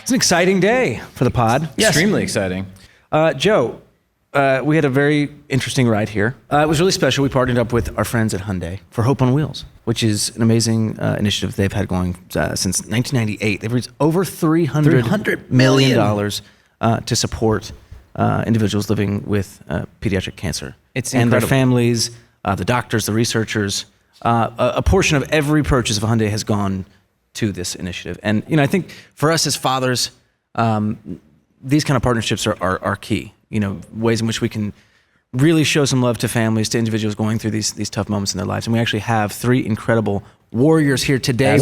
It's an exciting day for the pod. Yes. Extremely exciting. Joe, we had a very interesting ride here. It was really special. We partnered up with our friends at Hyundai for Hope on Wheels, which is an amazing initiative they've had going since 1998. They've raised over $300 million to support individuals living with pediatric cancer. It's and incredible. their families, the doctors, the researchers. A portion of every purchase of Hyundai has gone to this initiative. And I think for us as fathers, these kind of partnerships are key. Ways in which we can really show some love to families, to individuals going through these tough moments in their lives. And we actually have three incredible warriors here today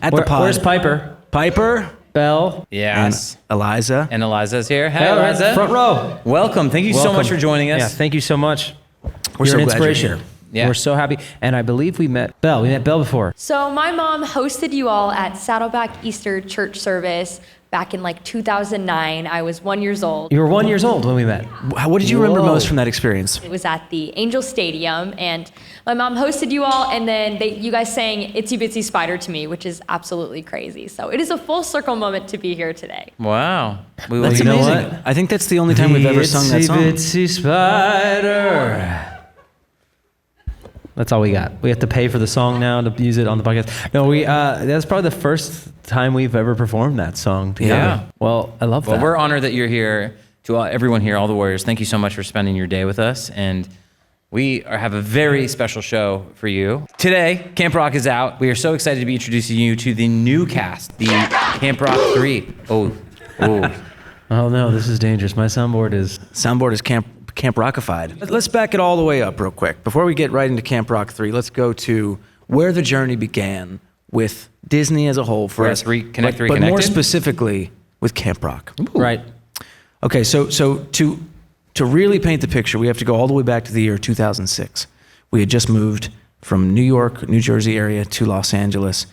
at the pod. Where's Piper? Piper, Belle. Yes. and Eliza. And Eliza's here. Hey, Eliza. Front row. Welcome. Thank you so much for joining us. Yeah, thank you so much. We're You're so an glad you're inspiration. here. Yeah. We're so happy. And I believe we met Belle. We met Belle before. So my mom hosted you all at Saddleback Easter church service back in 2009. I was 1 year old. You were 1 year old when we met. What did you remember Whoa. most from that experience? It was at the Angel Stadium, and my mom hosted you all, and then you guys sang Itsy Bitsy Spider to me, which is absolutely crazy. So it is a full circle moment to be here today. Wow. That's you know amazing. what? I think that's the only time we've ever sung that song. Itsy Bitsy Spider. That's all we got. We have to pay for the song now to use it on the podcast. No, that's probably the first time we've ever performed that song together. Yeah. Well, I love Well, that. we're honored that you're here. To everyone here, all the Warriors, thank you so much for spending your day with us. And we have a very special show for you. Today, Camp Rock is out. We are so excited to be introducing you to the new cast, the Camp Rock 3. Oh. Oh no, this is dangerous. My soundboard is... Soundboard is Camp Rockified. Let's back it all the way up real quick. Before we get right into Camp Rock 3, let's go to where the journey began with Disney as a whole for Where us. Reconnect, but more Reconnected? specifically with Camp Rock. Right. Okay, so to really paint the picture, we have to go all the way back to the year 2006. We had just moved from New York, New Jersey area to Los Angeles,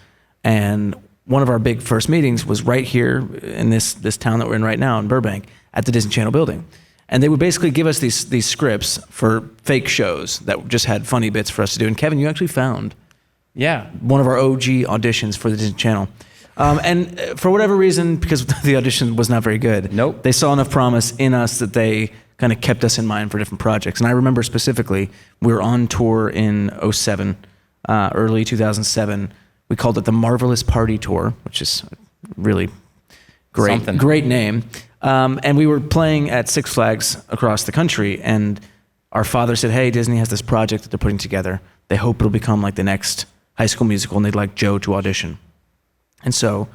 and one of our big first meetings was right here in this town that we're in right now, in Burbank, at the Disney Channel building. And they would basically give us these scripts for fake shows that just had funny bits for us to do. And Kevin, you actually found one of our OG auditions for the Disney Channel. And for whatever reason, because the audition was not very good, Nope. they saw enough promise in us that they kind of kept us in mind for different projects. And I remember specifically, we were on tour in 2007, early 2007. We called it the Marvelous Party Tour, which is really great name. And we were playing at Six Flags across the country, and our father said, hey, Disney has this project that they're putting together. They hope it'll become like the next High School Musical, and they'd like Joe to audition. And so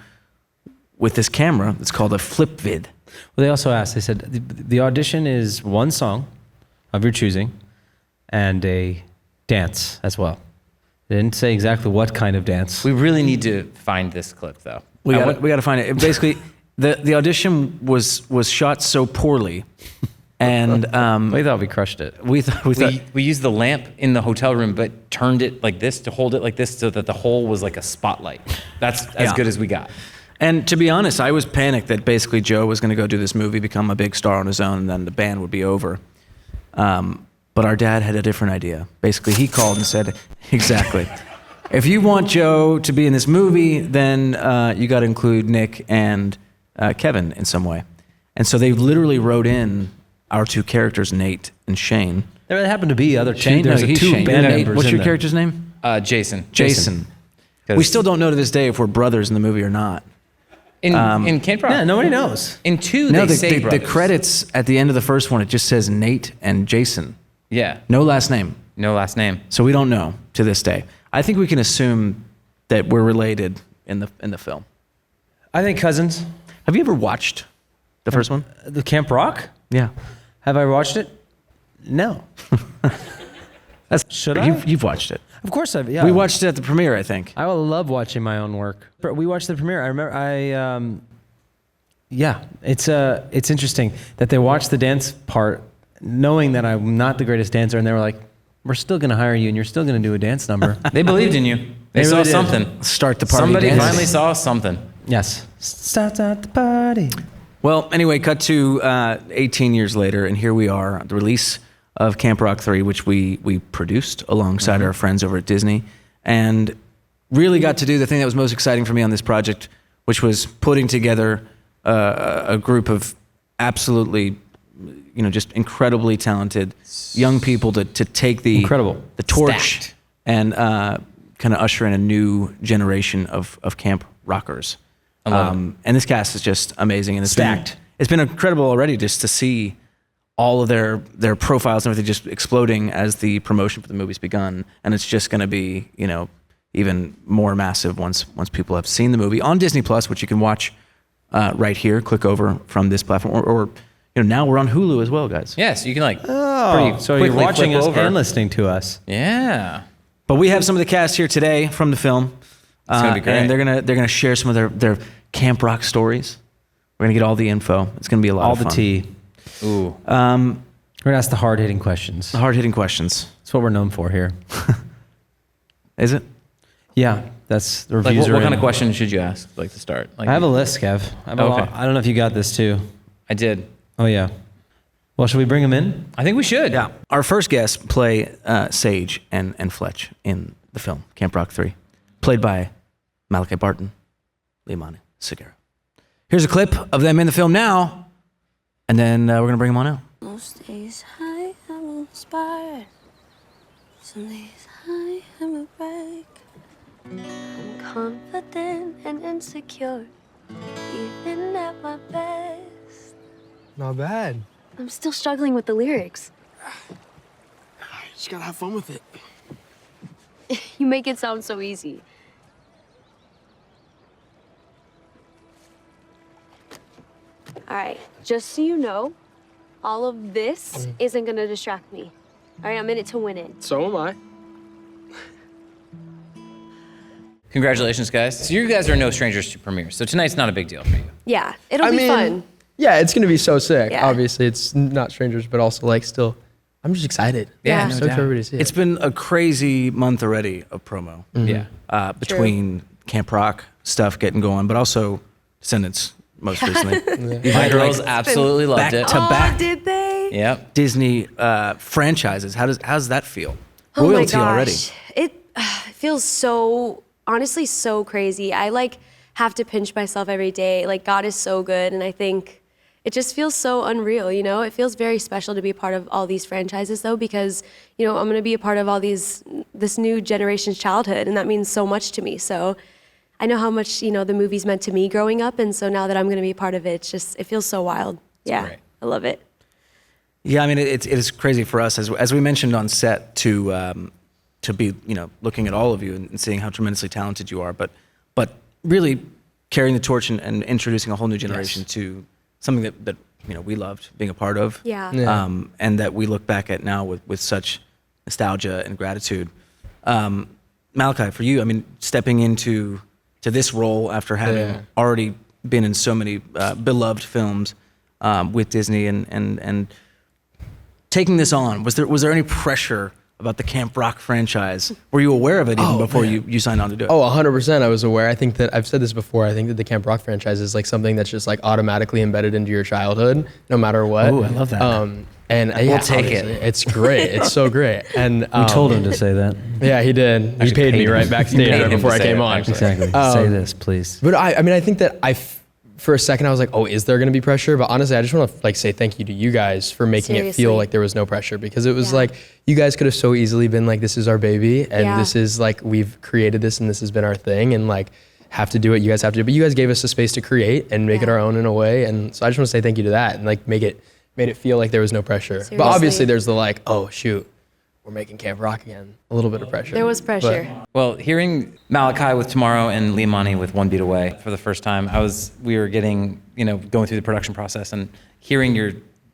with this camera, it's called a flip vid. Well, they also asked, they said, the audition is one song of your choosing and a dance as well. They didn't say exactly what kind of dance. We really need to find this clip, though. We got to find it. Basically, the audition was shot so poorly, and We thought we crushed it. we thought We used the lamp in the hotel room, but turned it like this to hold it like this so that the hole was like a spotlight. That's as Yeah. good as we got. And to be honest, I was panicked that basically Joe was going to go do this movie, become a big star on his own, and then the band would be over. But our dad had a different idea. Basically, he called and said, exactly, if you want Joe to be in this movie, then you got to include Nick and Kevin in some way. And so they literally wrote in our two characters, Nate and Shane. There happened to be other Shane? There's No, he's two Shane. band Nate, members what's in your there. character's name? Jason. Jason. 'Cause We still don't know to this day if we're brothers in the movie or not. in Camp Rock. Yeah, nobody knows. In 2, No, they say the brothers. credits at the end of the first one, it just says Nate and Jason. Yeah. No last name. No last name. So we don't know to this day. I think we can assume that we're related in the film. I think cousins. Have you ever watched the first one? The Camp Rock? Yeah. Have I watched it? No. Should I? You've watched it. Of course I've. Yeah. We watched it at the premiere, I think. I will love watching my own work. But we watched the premiere. I remember. Yeah, it's interesting that they watched the dance part, knowing that I'm not the greatest dancer, and they were like, "We're still going to hire you, and you're still going to do a dance number." They believed in you. They saw really did. something. Start the party. Somebody dance. finally saw something. Yes. Starts at the party. Well, anyway, cut to 18 years later, and here we are at the release of Camp Rock 3, which we produced alongside our friends over at Disney, and really got to do the thing that was most exciting for me on this project, which was putting together a group of absolutely, just incredibly talented young people to take the torch Stacked. and kind of usher in a new generation of camp rockers. I love it. And this cast is just amazing, and Stacked. It's been incredible already just to see all of their profiles and everything just exploding as the promotion for the movie's begun, and it's just going to be even more massive once people have seen the movie on Disney Plus, which you can watch right here. Click over from this platform, or now we're on Hulu as well, guys. Yes, you can So you're quickly watching flip us over. and listening to us. Yeah. But we have some of the cast here today from the film. It's gonna be great. And they're gonna share some of their camp rock stories. We're gonna get all the info. It's gonna be a lot All of the fun. tea. Ooh. We're gonna ask the hard-hitting questions. The hard-hitting questions. That's what we're known for here. Is it? Yeah, that's the Like, reviews. what are kind in. of questions should you ask, to start? Like, I have a list, Kev. I have a Okay. lot. I don't know if you got this too. I did. Oh yeah. Well, should we bring him in? I think we should. Yeah. Our first guests play Sage and Fletch in the film Camp Rock 3, played by Malachi Barton, Leimani Segura. Here's a clip of them in the film now, and then we're gonna bring them on out. Most days I am inspired. Some days I am a wreck. I'm confident and insecure, even at my best. Not bad. I'm still struggling with the lyrics. You just gotta have fun with it. You make it sound so easy. All right, just so you know, all of this isn't gonna distract me. All right, I'm in it to win it. So am I. Congratulations, guys. So you guys are no strangers to premieres. So tonight's not a big deal for you. Yeah, it'll be fun. Yeah, it's gonna be so sick. Yeah. Obviously, it's not strangers, but also still, I'm just excited. Yeah, I'm no stoked doubt. for everybody to see it. It's been a crazy month already of promo Yeah. between Camp Rock stuff getting going, but also Descendants most recently. You've My had, girls like, absolutely loved back it. to back did they? Yep. Disney franchises. How's that feel? Oh my Royalty gosh. already. It feels so, honestly, so crazy. I have to pinch myself every day. God is so good, and I think it just feels so unreal, It feels very special to be a part of all these franchises, though, because, I'm going to be a part of this new generation's childhood, and that means so much to me. So I know how much, the movies meant to me growing up, and so now that I'm going to be a part of it, it feels so wild. Yeah, great. I love it. Yeah, I mean, it is crazy for us, as we mentioned on set, to be, looking at all of you and seeing how tremendously talented you are, but really carrying the torch and introducing a whole new generation to something that we loved being a part of. Yeah. And that we look back at now with such nostalgia and gratitude. Malachi, for you, I mean, stepping into this role after having already been in so many beloved films with Disney and taking this on, was there any pressure about the Camp Rock franchise? Were you aware of it even before you signed on to do it? Oh, 100%. I was aware. I think that I've said this before. I think that the Camp Rock franchise is something that's just automatically embedded into your childhood, no matter what. Ooh, I love that. And We'll take it. obviously, It's great. It's so great. And We told him to say that. Yeah, he did. He Actually paid me paid right him. backstage Paid right him before to I say came it, on. actually. Exactly. Say this, please. But I mean, I think that for a second I was like, oh, is there going to be pressure? But honestly, I just want to say thank you to you guys for making it feel Seriously. like there was no pressure, because it was Yeah. you guys could have so easily been this is our baby, and Yeah. this is we've created this, and this has been our thing, and have to do what you guys have to do. But you guys gave us the space to create and make it Yeah. our own in a way, and so I just want to say thank you to that, and made it feel like there was no pressure. But Seriously. obviously, there's the oh shoot, we're making Camp Rock again. A little bit of pressure. There was pressure. Well, hearing Malachi with Tomorrow and Leimani with One Beat Away for the first time, we were getting, going through the production process and hearing your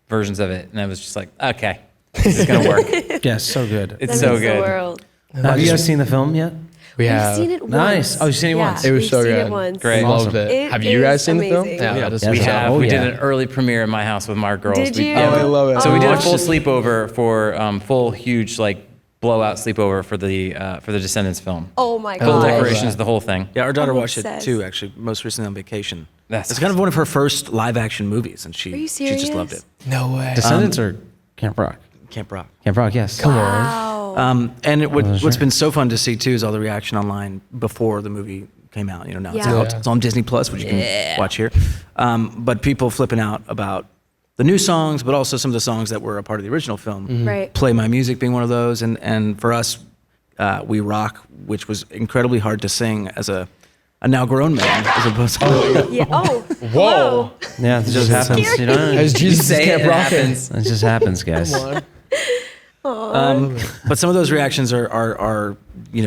versions of it, and I was just like, okay, this is gonna work. Yes, so good. It's That so means the good. world. Have you guys seen the film yet? We We've have. seen it once. Nice. Oh, you've seen it once. It was we've so seen good. It once. Great. Loved it. It Have you guys is seen the film? amazing. Yeah, Yeah. that's Yes, We Yeah. have. Oh, We did yeah. an early premiere in my house with my girls. Did you? Oh, I love it. So we did a Watched full it. sleepover for full huge blowout sleepover for the Descendants film. Oh my Full love god. decorations, the whole thing. Yeah, our daughter I'm watched it obsessed. too, actually, most recently on vacation. That's it's kind of one of her first live action movies, and she Are you just loved it. serious? No way. Descendants or Camp Rock? Camp Rock. Camp Rock, yes. Come on. Wow. And what's been so fun to see too is all the reaction online before the movie came out. Now it's Yeah. out. It's on Disney Plus, which you can watch here. But people flipping out about the new songs, but also some of the songs that were a part of the original film. Right. Play My Music being one of those, and for us, We Rock, which was incredibly hard to sing as a now grown man, as opposed to Yeah. Oh. Whoa. Yeah, it just happens. You know, As Jesus say Camp it Rock happens. it just happens, guys. But some of those reactions are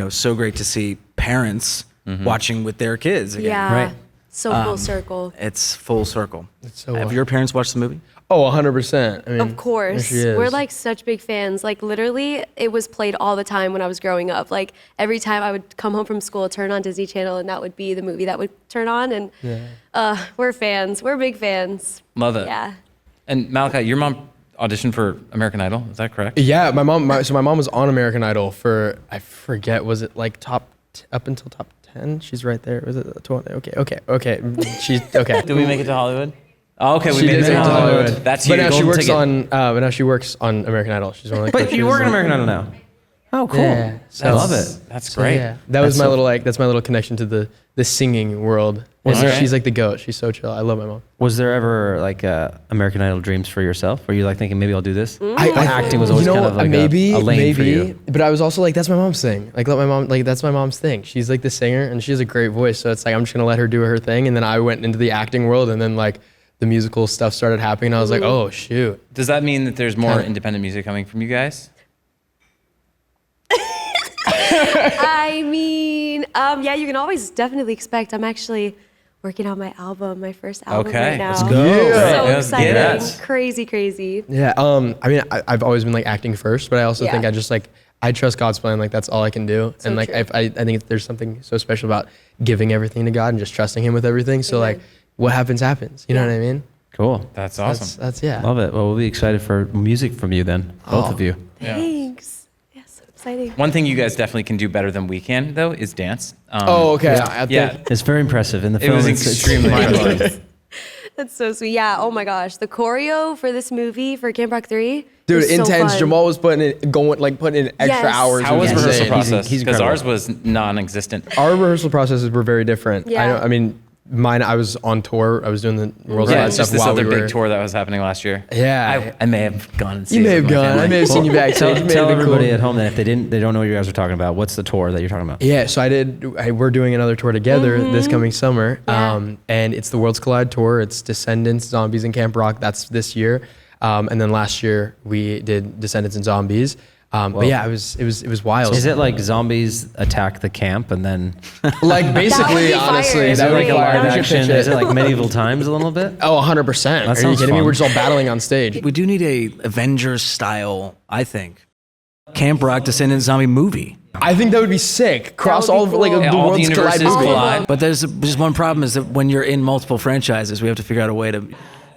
so great to see parents watching with their kids again. Yeah. Right. So full circle. It's full circle. so Have wild. your parents watched the movie? Oh, 100%. I mean, Of course. there she is. We're like such big fans. Like literally it was played all the time when I was growing up. Like every time I would come home from school, turn on Disney Channel, and that would be the movie that would turn on. And we're fans. We're big fans. Love it. Yeah. And Malachi, your mom auditioned for American Idol. Is that correct? Yeah, my mom was on American Idol for, I forget, was it like up until top 10? She's right there. Was it 12? Okay. She's okay. Did we make it to Hollywood? Oh, okay, we She made did it to make it to Hollywood. Hollywood. That's But your now she golden works ticket. on. But now she works on American Idol. She's one of like. But you work in American Idol now. Oh, cool. Yeah, I love it. That's So, great. yeah, that was That's my so- little that's my little connection to the singing world. And there- she's like the goat. She's so chill. I love my mom. Was there ever like American Idol dreams for yourself? Were you like thinking maybe I'll do this? I Acting was always kind of like maybe a lane for you. but I was also like, that's my mom's thing. Like, let my mom, like, that's my mom's thing. She's like the singer and she has a great voice. So it's like, I'm just gonna let her do her thing. And then I went into the acting world, and then like the musical stuff started happening. I was like, oh shoot. Does that mean that there's more Kinda. independent music coming from you guys? I mean, yeah, you can always definitely expect. I'm actually working on my album, my first album Okay, right now. let's go. So Right, let's exciting. get it. Crazy. Yeah. I mean, I've always been like acting first, but I also Yeah. think I trust God's plan. Like that's all I can do. So and like true. I think there's something so special about giving everything to God and just trusting Him with everything. So Amen. like, what happens happens. You know what I mean? Cool. That's awesome. That's yeah. Love it. Well, we'll be excited for music from you then, both of you. Yeah. Thanks. Yeah, so exciting. One thing you guys definitely can do better than we can, though, is dance. Oh, okay. I think- Yeah. It's very impressive in the It film. was it's extremely mind-blowing. That's so sweet. Yeah. Oh my gosh, the choreo for this movie for Camp Rock 3. Dude, was so intense. fun. Jamal was putting in extra Yes. hours. How It was insane. rehearsal process? he's Because incredible. ours was non-existent. Our rehearsal processes were very different. Yeah. I mean, mine. I was on tour. I was doing the world Yeah, Wide it's stuff just this while other we big were. tour that was happening last year. Yeah. I may have gone and seen You it may with have my gone. I family. may have seen you backstage. Tell, It may have tell been everybody cool. at home that if they don't know what you guys are talking about, what's the tour that you're talking about? Yeah, so we're doing another tour together this coming summer. Yeah. And it's the Worlds Collide tour. It's Descendants, Zombies, and Camp Rock. That's this year. And then last year we did Descendants and Zombies. But yeah, it was wild. Is it like zombies attack the camp and then like basically, be honestly, fire. is that it would like be a fire. live We should action? pitch it. Is it like medieval times a little bit? Oh, 100%. That Are you sounds kidding me? fun. We're just all battling on stage. We do need a Avengers style, I think, Camp Rock Descendants zombie movie. I think that would be sick. Cross would be all of like cool. the Yeah, all the Worlds Collide universes movie. collide. But there's just one problem is that when you're in multiple franchises, we have to figure out a way to.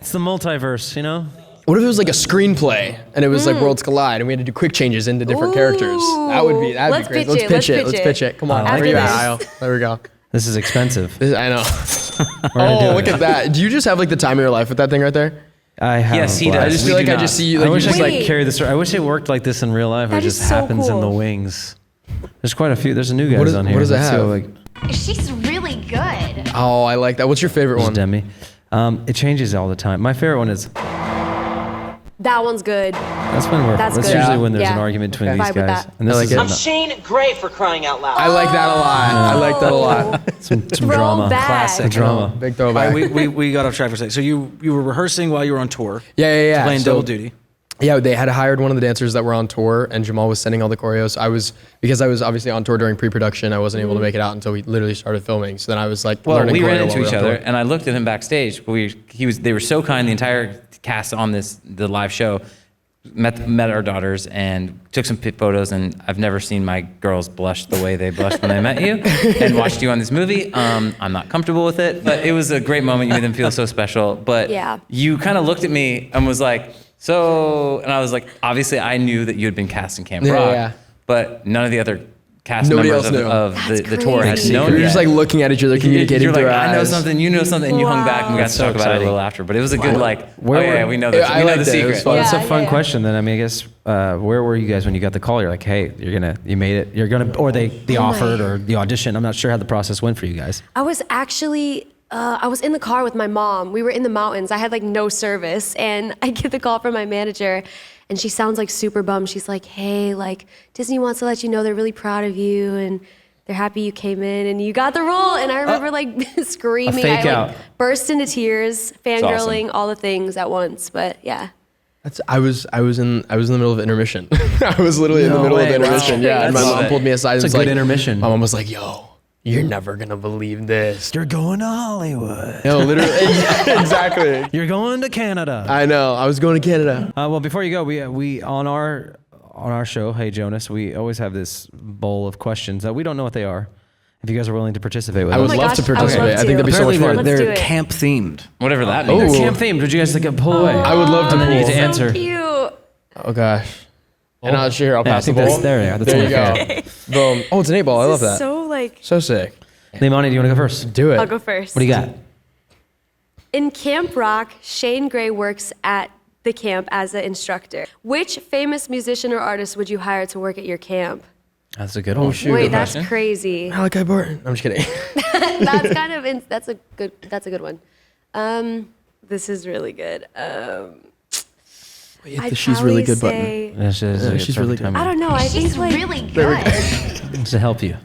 It's the multiverse, you know? What if it was like a screenplay and it was like Worlds Collide and we had to do quick changes into different characters? That'd be Let's great. pitch it. Let's pitch it. Come on, I like where you at, this. Isle? There we go. This is expensive. I know. We're gonna do Oh, it. look at that. Do you just have like the time of your life with that thing right there? I have. Yes, a he blast. I does. just We feel like do I not. just see you. I Like, wish you I just could like. carry this. I wish it worked like this in real life. Or it That is just so happens in the cool. wings. There's quite a few. There's a new guys What is- on here. what does it Let's see have? like, She's really good. Oh, I like that. What's your favorite there's one? Demi. It changes all the time. My favorite one is That one's good. that's when we're. That's That's good. usually when there's an Yeah. argument between Okay. these Vibe with guys. that. And this I like is it. some, I'm Shane Gray for crying out loud. I like that a lot. I like that a lot. some drama. Throwback. Classic. Drama. Big All throwback. right, we got off track for a second. So you were rehearsing while you were on tour, Yeah. playing So- double duty. Yeah, they had hired one of the dancers that were on tour, and Jamal was sending all the choreos. Because I was obviously on tour during pre-production, I wasn't able to make it out until we literally started filming. So then I was like, Well, learning we ran choreo into while we each were on other, tour. and I looked at him backstage. They were so kind. The entire cast on the live show met our daughters and took some photos. And I've never seen my girls blush the way they blushed when I met you and watched you on this movie. I'm not comfortable with it, but it was a great moment. You made them feel so special. But Yeah. you kind of looked at me and was like, so, and I was like, obviously I knew that you had been cast in Camp Yeah, Rock, yeah. but none of the other cast Nobody members else knew. of That's the tour had crazy. known You're yet. just like looking at each other, communicating You're like, through I know eyes. something, you know something, and you hung back and we got to That's so talk about it a exciting. little after. But it was a good like, Where oh yeah, were- we know this. I We know liked the it. It was secret. fun. That's a Yeah, fun yeah. question. Then I mean, I guess where were you guys when you got the call? You're like, hey, you made it. You're gonna, or they offered, or the audition. I'm not sure how the process went for you guys. I was actually, I was in the car with my mom. We were in the mountains. I had like no service, and I get the call from my manager, and she sounds like super bummed. She's like, hey, like Disney wants to let you know they're really proud of you, and they're happy you came in and you got the role. And I remember like screaming. fake I out. like burst into tears, fangirling, awesome. all the things at once. But yeah. I was in the middle of intermission. I was literally in the No middle way, of wow. intermission. Yeah, and my That's- mom pulled me aside. It's and a was good like, intermission. My mom was like, "Yo, you're never gonna believe this." You're going to Hollywood. No, literally, exactly. You're going to Canada. I know. I was going to Canada. Well, before you go, we on our show, Hey Jonas, we always have this bowl of questions that we don't know what they are. If you guys are willing to participate with I us. would my love gosh, to I would participate. love I think that'd be so much Apparently fun. Let's do they're it. camp themed. Whatever that Oh. means. They're camp themed. Would you guys like to pull away? I would love to And then you pull. get to answer. Cute. Oh gosh. And I'll share. I'll Yeah, I pass the think ball. that's- there There you okay. go. Boom. Oh, it's an 8-ball. I love that. So like, So sick. Neimani, do you want to go first? Do it. I'll go first. What do you got? In Camp Rock, Shane Gray works at the camp as an instructor. Which famous musician or artist would you hire to work at your camp? That's a good one. shoot. Wait, good that's question. crazy. Malachi Barton. I'm just kidding. That's kind of that's a good one. This is really good. I'd She's really probably good button. say- This is Yeah, a she's perfect really good. timing. I don't know. I She's think like really good. To help you.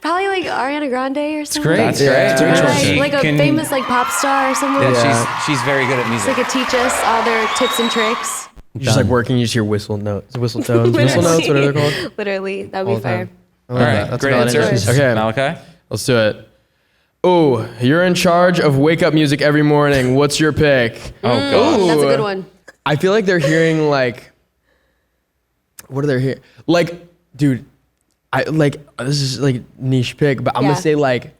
probably like Ariana Grande or something. great. That's Yeah. great. It's a good Like, She like a can- famous like pop star or something. Yeah, she's very good at So music. they could teach us all their tips and tricks. Just like working, you just hear whistle notes, whistle tones, whistle notes, whatever they're called. Literally, that would All be the time. fair. I All love right, that. That's a great valid answer. Okay, Malachi? let's do it. Oh, you're in charge of wake up music every morning. What's your pick? Oh gosh. That's a Ooh. good one. I feel like they're hearing like, what are they hearing? Like, dude, this is like niche pick, but I'm Yeah. gonna say like,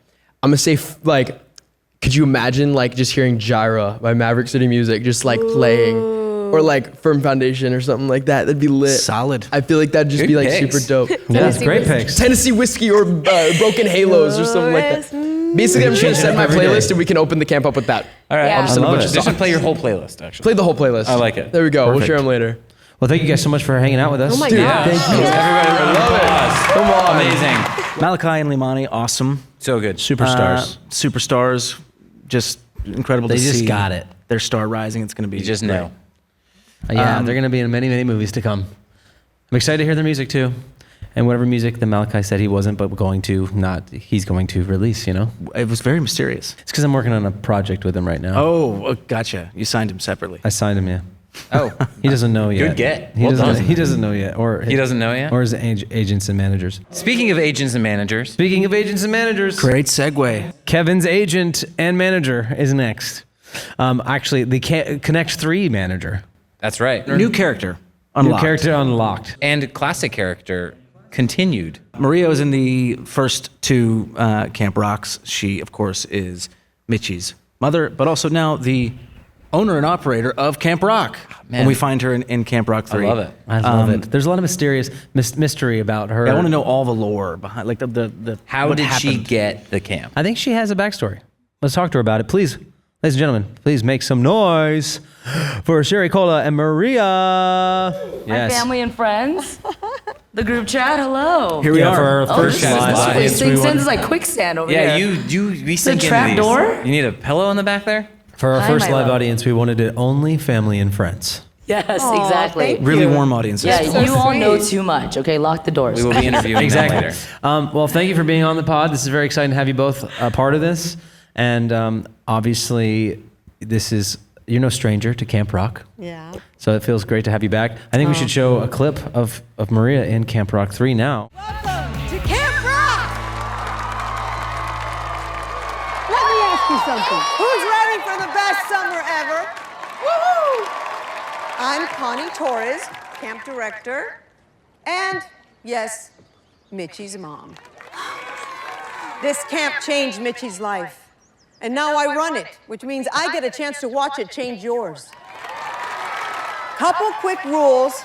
could you imagine like just hearing Gyra by Maverick City Music just like playing, or like Firm Foundation or something like that? That'd be lit. Solid. I feel like that'd just Good be like picks. super dope. Yeah, Tennessee great whiskey. picks. Tennessee Whiskey or Broken Halos or something like yes. that. Basically, I'm just gonna Change it send up my every day. playlist and we can open the camp up with that. All right. Yeah. I'll just I send a love bunch it. of Just play your whole playlist, actually. Play the whole playlist. I like it. There we go. We'll Perfect. share them later. Well, thank you guys so much for hanging out with us. Oh my Dude, gosh. thank you. Everybody, round of applause. Come on. Amazing. Malachi and Limani, awesome. So good. Superstars. Superstars. Just incredible They to just see. got it. Their star rising. It's going to be You just great. know. Yeah, they're going to be in many, many movies to come. I'm excited to hear their music too. And whatever music that Malachi said he wasn't, but he's going to release, you know? It was very mysterious. It's because I'm working on a project with him right now. Oh, gotcha. You signed him separately. I signed him, yeah. Oh, He doesn't know yet. Good get. He Well doesn't. done. He doesn't know yet, or he doesn't know yet? or his agents and managers. Speaking of agents and managers, Speaking of agents and managers, Great segue. Kevin's agent and manager is next. Actually, the Connect 3 manager, that's right. New character. new Unlocked. character unlocked. And classic character continued. Maria was in the first two Camp Rocks. She, of course, is Mitchie's mother, but also now the owner and operator of Camp Rock. man. When we find her in Camp Rock 3. I love it. I love it. There's a lot of mysterious mystery about her. I want to know all the lore behind, like the How what did she happened. get the camp? I think she has a backstory. Let's talk to her about it, please. Ladies and gentlemen, please make some noise for Sherry Cola and Maria. My family and friends. The group chat, hello. Here we Yeah, are. for our first chat is live live. audience, we Sinks want- in is like quicksand over Yeah, here. we sink into trap these. door? You need a pillow in the back there? For our Hi, first my live love. audience, we wanted it only family and friends. Yes, exactly. thank Really warm audiences. Yeah, so you all sweet. know too much. Okay, lock the doors. We will be interviewing them later. Well, thank you for being on the pod. This is very exciting to have you both a part of this. And obviously, you're no stranger to Camp Rock. Yeah. So it feels great to have you back. I think we should show a clip of Maria in Camp Rock 3 now. Welcome to Camp Rock! Let me ask you something. Who's ready for the best summer ever? Woohoo! I'm Connie Torres, camp director, and yes, Mitchie's mom. This camp changed Mitchie's life, and now I run it, which means I get a chance to watch it change yours. Couple quick rules,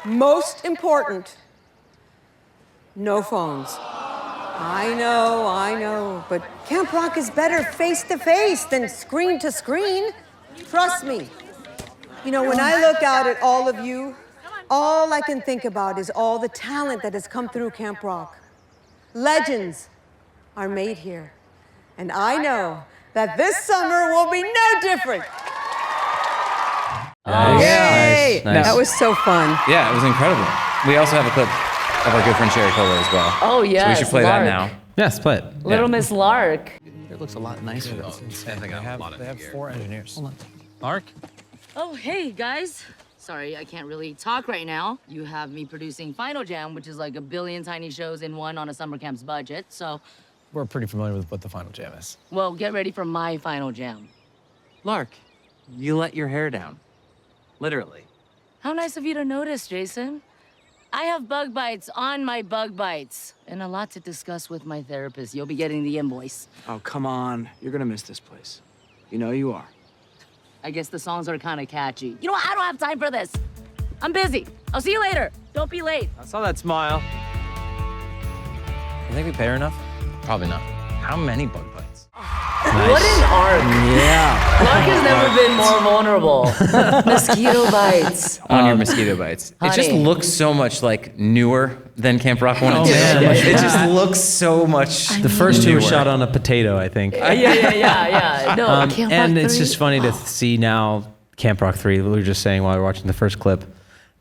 most important. no phones. I know, but Camp Rock is better face to face than screen to screen. Trust me. You know, when I look out at all of you, all I can think about is all the talent that has come through Camp Rock. Legends are made here. And I know that this summer will be no different. Nice. Yay! Nice. That was so fun. Yeah, it was incredible. We also have a clip of our good friend Sherry Cola as well. Oh, yes. So we should play Lark. that now. Yes, play it. Little Miss Lark. It looks a lot nicer. They have 4 engineers. Hold on. Mark? Oh, hey, guys. Sorry, I can't really talk right now. You have me producing Final Jam, which is like a billion tiny shows in one on a summer camp's budget. So, We're pretty familiar with what the Final Jam is. well, get ready for my Final Jam. Lark, you let your hair down. Literally. How nice of you to notice, Jason. I have bug bites on my bug bites, and a lot to discuss with my therapist. You'll be getting the invoice. Oh, come on. You're going to miss this place. You know you are. I guess the songs are kind of catchy. You know what? I don't have time for this. I'm busy. I'll see you later. Don't be late. I saw that smile. You think we pay her enough? Probably not. How many bug bites? What an arc. Yeah. Lark has never been more vulnerable. Mosquito bites. On your mosquito bites. It just honey. looks so much like newer than Camp Rock 1 and 2. man. It just looks so much. The first two were newer. shot on a potato, I think. Yeah. No, Camp Rock And it's 3? just funny to see now Camp Rock 3, we were just saying while we were watching the first clip,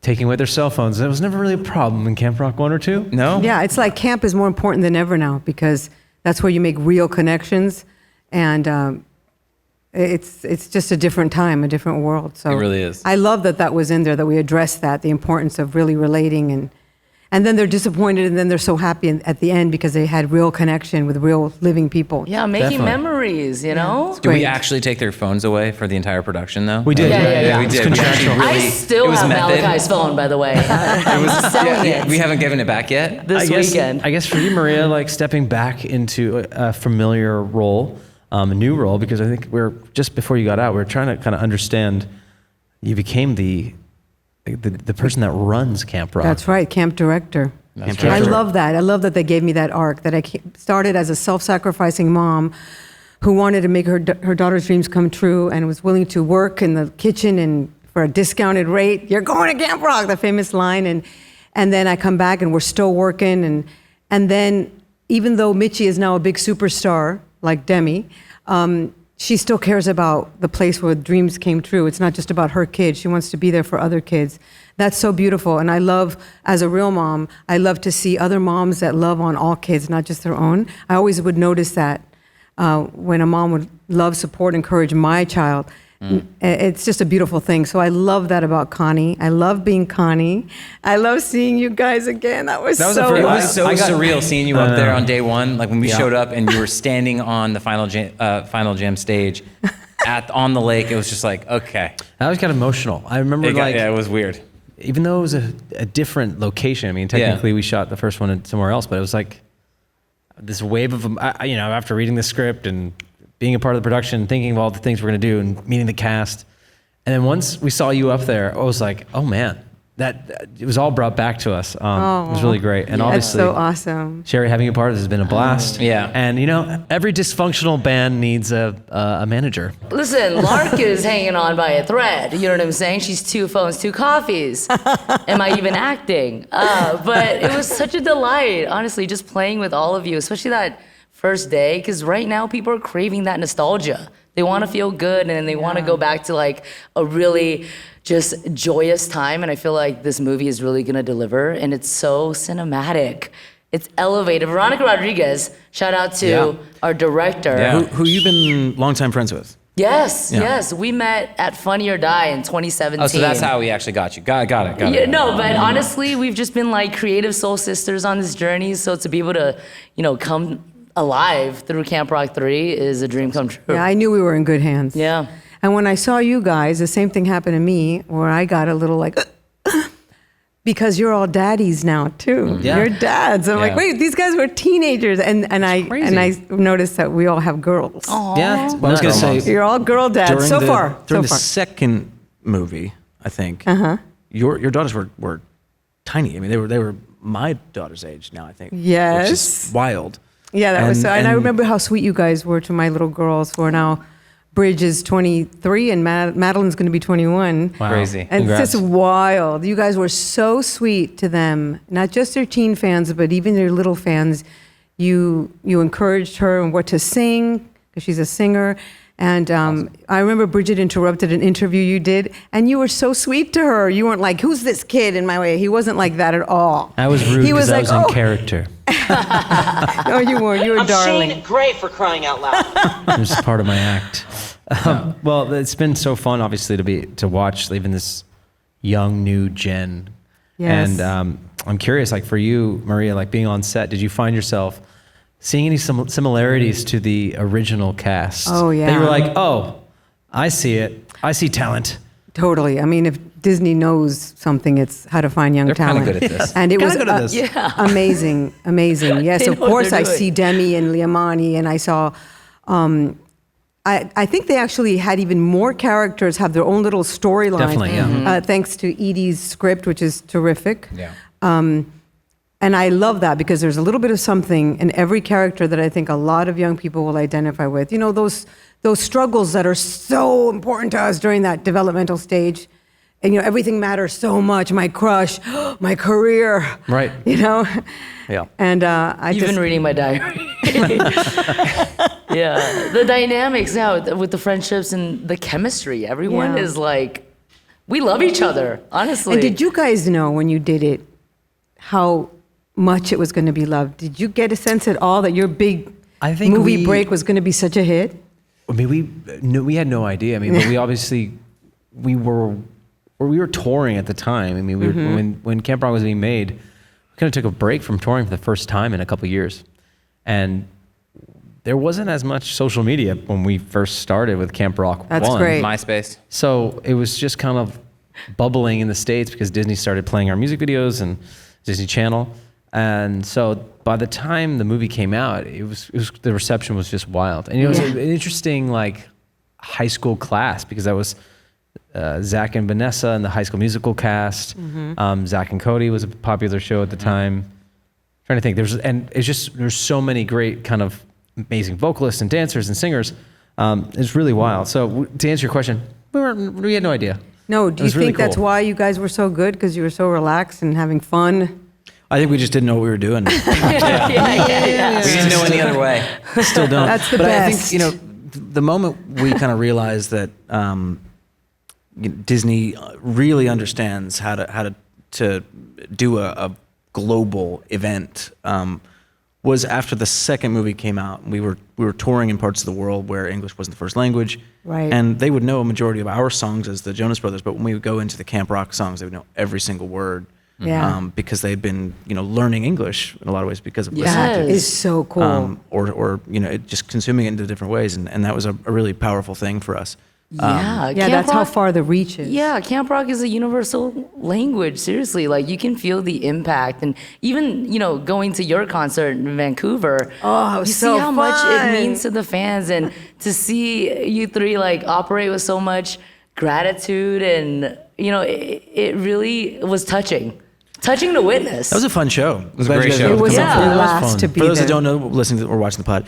taking away their cell phones. That was never really a problem in Camp Rock 1 or 2. No? Yeah, it's like camp is more important than ever now because that's where you make real connections, and it's just a different time, a different world. So It really is. I love that was in there, that we addressed that, the importance of really relating, and then they're disappointed, and then they're so happy at the end because they had real connection with real living people. Yeah, making Definitely. memories, you know? Did we Great. actually take their phones away for the entire production, though? We did. Yeah. We It's did. We actually contractual. really, I still it was have method. Malachi's phone, by the way. I'm selling it We haven't given it back yet. this weekend. I guess for you, Maria, like stepping back into a familiar role, a new role, because I think we're just before you got out, we were trying to kind of understand. You became the person that runs Camp Rock. That's right, camp director. Camp I director. love that. I love that they gave me that arc, that I started as a self-sacrificing mom who wanted to make her daughter's dreams come true and was willing to work in the kitchen and for a discounted rate. You're going to Camp Rock, the famous line. And then I come back and we're still working. And then even though Mitchie is now a big superstar like Demi, she still cares about the place where dreams came true. It's not just about her kids. She wants to be there for other kids. That's so beautiful. And I love, as a real mom, I love to see other moms that love on all kids, not just their own. I always would notice that when a mom would love, support, encourage my child. It's just a beautiful thing. So I love that about Connie. I love being Connie. I love seeing you guys again. That was the so first- It fun. was so surreal seeing you up there on day one. Like when we Yeah. showed up and you were standing on the Final Jam stage on the lake. It was just like, okay. That was kind of emotional. I remember Yeah, it was weird. even though it was a different location. I mean, technically we shot the first one somewhere else, but it was like this wave of, after reading the script and being a part of the production, thinking of all the things we're going to do and meeting the cast. And then once we saw you up there, I was like, oh man, that it was all brought back to us. It was really great. And That's obviously, so awesome. Sherry, having you part of this has been a blast. Yeah. And every dysfunctional band needs a manager. Listen, Lark is hanging on by a thread. You know what I'm saying? She's 2 phones, 2 coffees. Am I even acting? But it was such a delight, honestly, just playing with all of you, especially that first day, because right now people are craving that nostalgia. They want to feel good and they want to go back to like a really just joyous time. And I feel like this movie is really going to deliver. And it's so cinematic. It's elevated. Veronica Rodriguez, shout out to our director. Yeah. Who you've been longtime friends with? Yes. We met at Funny or Die in 2017. Oh, so that's how we actually got you. Got it. Yeah, no, but honestly, we've just been like creative soul sisters on this journey. So to be able to, come alive through Camp Rock 3 is a dream come true. Yeah, I knew we were in good hands. Yeah. And when I saw you guys, the same thing happened to me, where I got a little like, because you're all daddies now too. Yeah. You're dads. I'm like, Yeah. wait, these guys were teenagers, and I noticed that we all have girls. Yeah. Well, I was going to say, You're all girl dads so far. During so the far. second movie, I think, your daughters were tiny. I mean, they were my daughter's age now, I think. Yes. Which is wild. Yeah, that was so. And I and- remember how sweet you guys were to my little girls who are now. Bridge is 23 and Madeline's going to be 21. Wow. Crazy. And Congrats. it's just wild. You guys were so sweet to them, not just their teen fans, but even their little fans. You encouraged her on what to sing, because she's a singer. And I remember Bridget interrupted an interview you did, and you were so sweet to her. You weren't like, who's this kid in my way? He wasn't like that at all. I was rude He was because I like, was in "Oh." character. No, you weren't. You were I'm darling. Shane Gray for crying out loud. It was part of my act. Well, it's been so fun, obviously, to watch even this young new gen. Yes. And I'm curious, like for you, Maria, like being on set, did you find yourself seeing any similarities to the original cast? Oh, yeah. That you were like, oh, I see it. I see talent. Totally. I mean, if Disney knows something, it's how to find young They're kinda talent. good at this. And it was Kinda good at this. Yeah. amazing, amazing. Yes, They of know what course they're I doing. see Demi and Liamani, and I saw. I think they actually had even more characters have their own little storylines. Definitely, yeah. Thanks to Edie's script, which is terrific. Yeah. And I love that because there's a little bit of something in every character that I think a lot of young people will identify with. You know, those struggles that are so important to us during that developmental stage. And, you know, everything matters so much. My crush, my career. Right. You know? Yeah. And I You've just... been reading my diary. Yeah, the dynamics now with the friendships and the chemistry. Everyone Yeah. is like, we love each other, honestly. And did you guys know when you did it how much it was going to be loved? Did you get a sense at all that your big I think movie break was going to be such a hit? I mean, we had no idea. I mean, but we obviously we were touring at the time. I mean, we were, when Camp Rock was being made, we kind of took a break from touring for the first time in a couple of years, and there wasn't as much social media when we first started with Camp Rock. That's 1. great. MySpace. So it was just kind of bubbling in the States because Disney started playing our music videos and Disney Channel. And so by the time the movie came out, it was the reception was just wild. And it was an interesting like high school class because that was Zach and Vanessa and the High School Musical cast. Zach and Cody was a popular show at the time. Trying to think, there's so many great kind of amazing vocalists and dancers and singers. It's really wild. So to answer your question, we had no idea. No, It do you was really think that's cool. why you guys were so good? Because you were so relaxed and having fun? I think we just didn't know what we were doing. We didn't know any other way. Still don't. That's the but best. I think, you know, the moment we kind of realized that Disney really understands how to do a global event was after the second movie came out. We were touring in parts of the world where English wasn't the first language, Right. and they would know a majority of our songs as the Jonas Brothers. But when we would go into the Camp Rock songs, they would know every single word. Yeah. Because they'd been, you know, learning English in a lot of ways because of That listening to is so cool. or you know, just consuming it into different ways, and that was a really powerful thing for us. Yeah, Yeah, Camp that's how Rock- far the reach is. Yeah, Camp Rock is a universal language. Seriously, like you can feel the impact, and even going to your concert in Vancouver. Oh, it was you so see how much it fun. means to the fans, and to see you three like operate with so much gratitude, and it really was touching to witness. That was a fun show. It was a great show. It was Yeah. a It was blast fun. to be For those there. that don't know, listening to or watching the pod,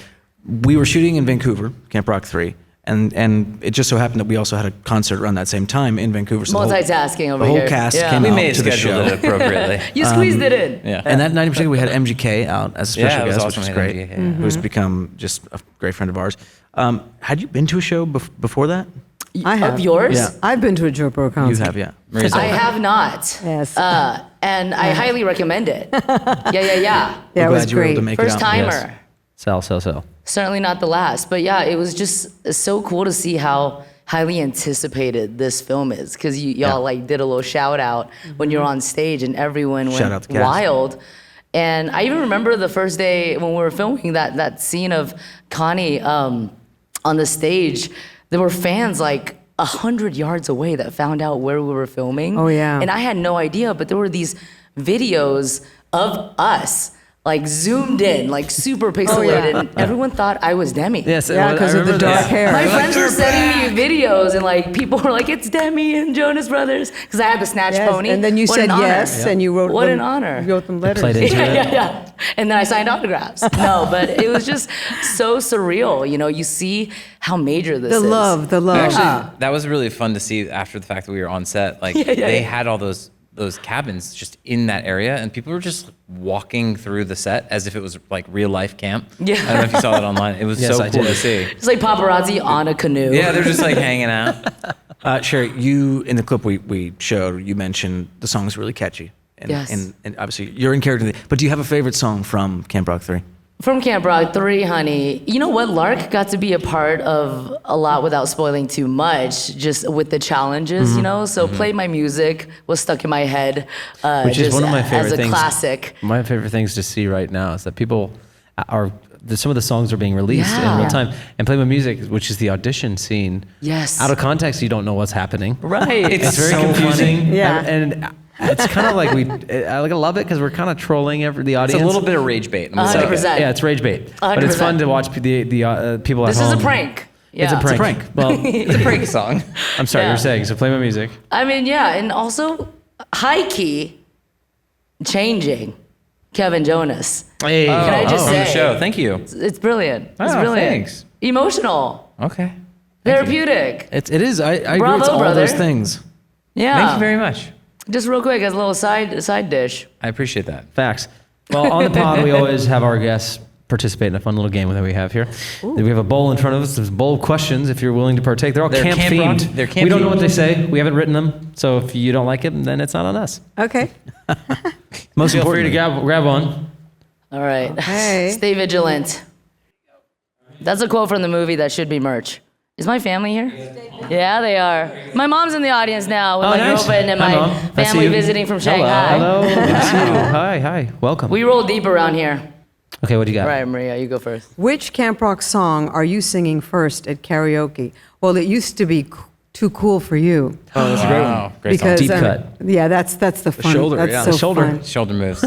we were shooting in Vancouver, Camp Rock 3, and it just so happened that we also had a concert around that same time in Vancouver. So Multitasking over the whole here. cast Yeah. came We out may have to the scheduled show. it appropriately. You squeezed it in. Yeah. And that night in particular, we had MGK out as a Yeah, special it was guest, awesome. which was We had great. MGK, yeah. Who's become just a great friend of ours. Had you been to a show before that? I have. Of yours? Yeah. I've been to a Joe Burrow concert. You have, yeah. Maria's I over. have not. Yes. And I highly recommend it. Yeah. Yeah, We're it was glad you were able great. to make First it out. timer. Sell. Certainly not the last, but yeah, it was just so cool to see how highly anticipated this film is, because y'all like did a little shout out when you're on stage, and everyone Shout out went the cast. wild. And I even remember the first day when we were filming that scene of Connie on the stage. There were fans like 100 yards away that found out where we were filming. Oh, yeah. And I had no idea, but there were these videos of us like zoomed in, like super pixelated, and everyone thought I was Demi. Yes, Yeah, because of the dark hair. My friends were sending me videos, and like people were like, "It's Demi and Jonas Brothers," because I had the snatch Yes, pony. and then you What said an honor. yes, and you wrote What them, an honor. You wrote them letters. Played into it. Yeah. And then I signed autographs. No, but it was just so surreal. You know, you see how major this The is. love, the love. Actually, that was really fun to see after the fact that we were on set. Like they had all those cabins just in that area, and people were just walking through the set as if it was like real life camp. Yeah. I don't know if you saw that online. It was Yes, so I cool did. to see. It's like paparazzi on a canoe. Yeah, they're just like hanging out. Sherry, you in the clip we showed, you mentioned the song's really catchy. And, Yes. and obviously you're in character. But do you have a favorite song from Camp Rock 3? From Camp Rock 3, honey. You know what? Lark got to be a part of a lot without spoiling too much, just with the challenges, you know? So Play My Music was stuck in my head. Which is just one of my favorite as a things. classic. My favorite things to see right now is that people are. Some of the songs are being released in real time, and Play My Music, which is the audition scene. Yes. Out of context, you don't know what's happening. Right. It's very so confusing. funny. Yeah. And it's kind of like I love it because we're kind of trolling the It's audience. a little bit of rage bait. I'm gonna say. 100%. Yeah, it's rage bait, but it's 100%. fun to watch the people at This home. is a prank. Yeah. It's a prank. prank. Well, It's a prank song. I'm sorry, Yeah. you're saying. So Play My Music. I mean, yeah, and also high key changing Kevin Jonas. Hey, Can I just From the say? show. Thank you. It's brilliant. It's Oh, brilliant. thanks. Emotional. Okay. Therapeutic. It is. I agree. Bravo, It's all brother. those things. Yeah. Thank you very much. Just real quick, as a little side dish. I appreciate that. Facts. Well, on the pod, we always have our guests participate in a fun little game that we have here. We have a bowl in front of us. There's a bowl of questions if you're willing to partake. They're all They're camp camp themed. rock- they're camp We don't know themed. what they say. We haven't written them. So if you don't like it, then it's not on us. Okay. Most Feel free importantly, to grab one. All right. Okay. Stay vigilant. That's a quote from the movie that should be merch. Is my family here? Yeah, they are. My mom's in the audience now with Oh, my nice. girlfriend and Hi, my Mom. I see family you. visiting from Shanghai. Hello. Good to see you. Hi. Welcome. We roll deep around here. Okay, what do you got? All right, Maria, you go first. Which Camp Rock song are you singing first at karaoke? Well, it used to be Too Cool for You. oh, that's a great one. Wow. Great song. Because Deep cut. Yeah, that's the fun. shoulder, That's yeah. so The shoulder. fun. Shoulder moves.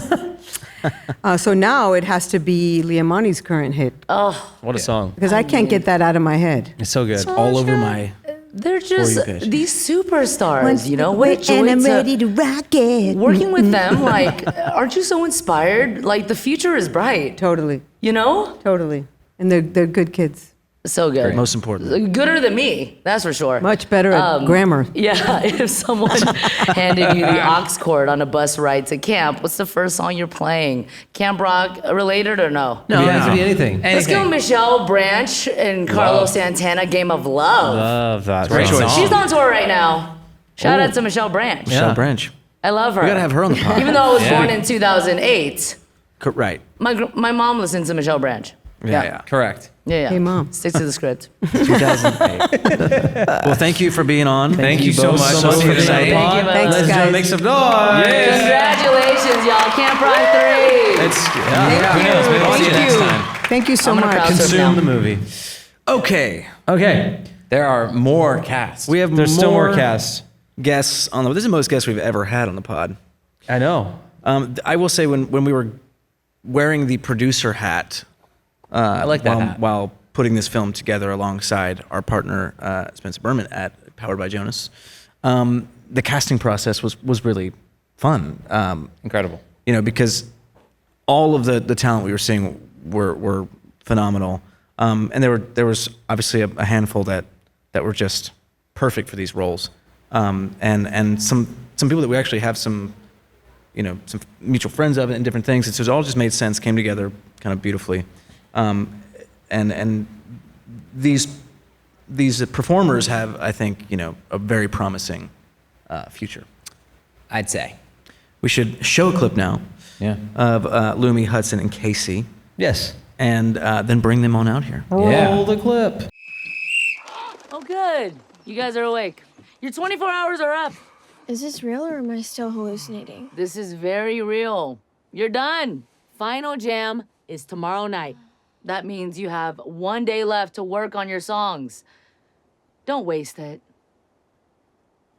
So now it has to be Liamani's current hit What a song. because I can't get that out of my head. It's so good. All over my. They're just you page. these superstars, you know? What a joy and I'm to- ready to rock it. Working with them, like, aren't you so inspired? Like, the future is bright, Totally, you know? totally. And they're good kids. So good. Most important. Gooder than me, that's for sure. Much better at grammar. Yeah, if someone handed you the aux cord on a bus ride to camp, what's the first song you're playing? Camp Rock related or no? No, it could be anything. Let's go Michelle Branch and Carlos Santana, Game of Love. Love that. Great song. choice. She's on tour right now. Shout out to Michelle Branch. Michelle Branch. I love her. We gotta have her on the pod. Even though I was Yeah. born in 2008, Right. my mom listens to Michelle Branch. Yeah. Correct. Yeah. Hey, Mom. Stick to the script. 2008. Well, thank you for being on. Thank you so both much. so much for being exciting. on the Thank you, pod. Thanks, Ladies and guys. gentlemen, make some noise. Congratulations, y'all. Camp Rock 3. It's Who knows? Maybe we'll see you next time. Thank you so I'm gonna much. crowd surf consume now. the movie. Okay. Okay. There are more casts. We have There's still more casts. guests on the. This is the most guests we've ever had on the pod. I know. I will say when we were wearing the producer hat, I like that hat. while putting this film together alongside our partner Spencer Berman at Powered by Jonas, the casting process was really fun. Incredible. You know, because all of the talent we were seeing were phenomenal, and there was obviously a handful that were just perfect for these roles, and some people that we actually have some mutual friends of and different things. And so it all just made sense, came together kind of beautifully, and these performers have, I think, a very promising future. I'd say. We should show a clip now Yeah. of Lumi, Hudson, and Casey, Yes. and then bring them on out here. Yeah. Roll the clip. Oh, good. You guys are awake. Your 24 hours are up. Is this real or am I still hallucinating? This is very real. You're done. Final jam is tomorrow night. That means you have 1 day left to work on your songs. Don't waste it.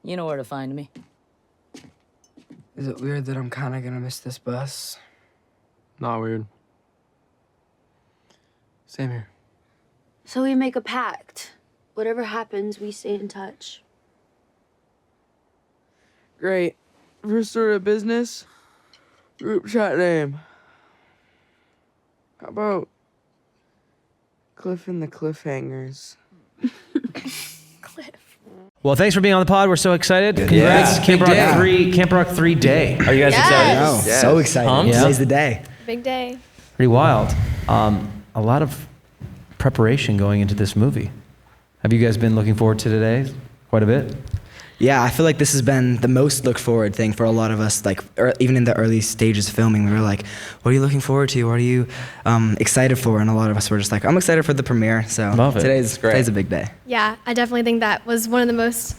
You know where to find me. Is it weird that I'm kind of gonna miss this bus? Not weird. Same here. So we make a pact. Whatever happens, we stay in touch. Great. First order of business, group chat name. How about Cliff and the Cliffhangers? Well, thanks for being on the pod. We're so excited. Congrats, Camp Rock 3 day. Are you guys excited? Oh, so excited. Pumped? Today's the day. Big day. Pretty wild. A lot of preparation going into this movie. Have you guys been looking forward to today quite a bit? Yeah, I feel like this has been the most looked forward thing for a lot of us. Like, even in the early stages of filming, we were like, what are you looking forward to? What are you excited for? And a lot of us were just like, I'm excited for the premiere. So Love it. Today's a big day. Yeah, I definitely think that was one of the most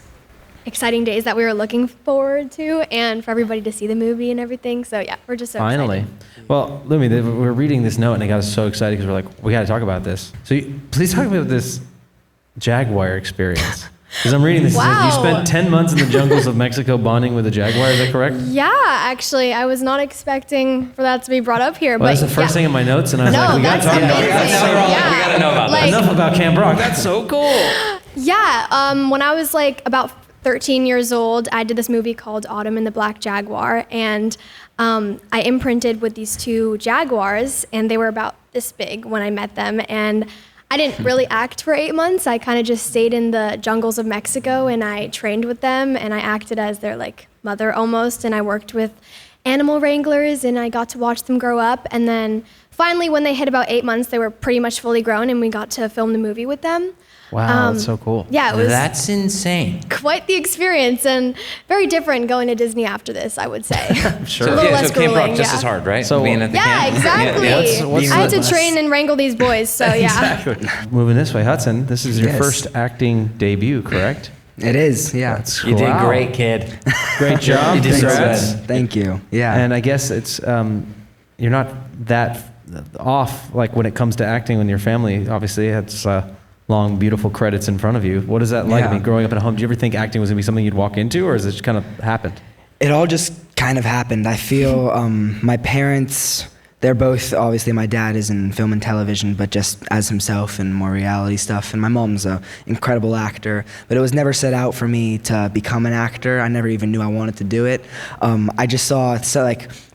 exciting days that we were looking forward to, and for everybody to see the movie and everything. So yeah, we're just so Finally. excited. Well, Lumi, we're reading this note and it got us so excited because we're like, we got to talk about this. So please talk about this Jaguar experience. Because I'm reading this. Wow. You spent 10 months in the jungles of Mexico bonding with a jaguar. Is that correct? Yeah, actually, I was not expecting for that to be brought up here. Well, but that's the first thing in my notes, and I was No, like, we got to that's talk about amazing. that. Yeah. We got to know about Like- this. Enough about Camp Rock. That's so cool. Yeah, when I was like about 13 years old, I did this movie called Autumn and the Black Jaguar, and I imprinted with these two jaguars, and they were about this big when I met them, and I didn't really act for 8 months. I kind of just stayed in the jungles of Mexico, and I trained with them, and I acted as their like mother almost, and I worked with animal wranglers, and I got to watch them grow up, and then finally when they hit about 8 months, they were pretty much fully grown, and we got to film the movie with them. Wow, that's so cool. Yeah, it was That's insane. quite the experience, and very different going to Disney after this, I would say. Sure. A little Yeah, less so Camp Rock grueling, just yeah. as hard, right? So- Being at the Yeah, camp. exactly. What's I had to the- train and wrangle these boys, so yeah. Exactly. Moving this way, Hudson, this is your Yes. first acting debut, correct? It is, yeah. That's You did wow. great, kid. Great job. You did so Congrats. good. Thank you. Yeah. And I guess it's you're not that off like when it comes to acting when your family obviously has long beautiful credits in front of you. What is that like? I Yeah. mean, growing up at home, do you ever think acting was gonna be something you'd walk into, or has it just kind of happened? It all just kind of happened. I feel my parents, they're both, obviously my dad is in film and television, but just as himself and more reality stuff. And my mom's an incredible actor, but it was never set out for me to become an actor. I never even knew I wanted to do it. I just saw,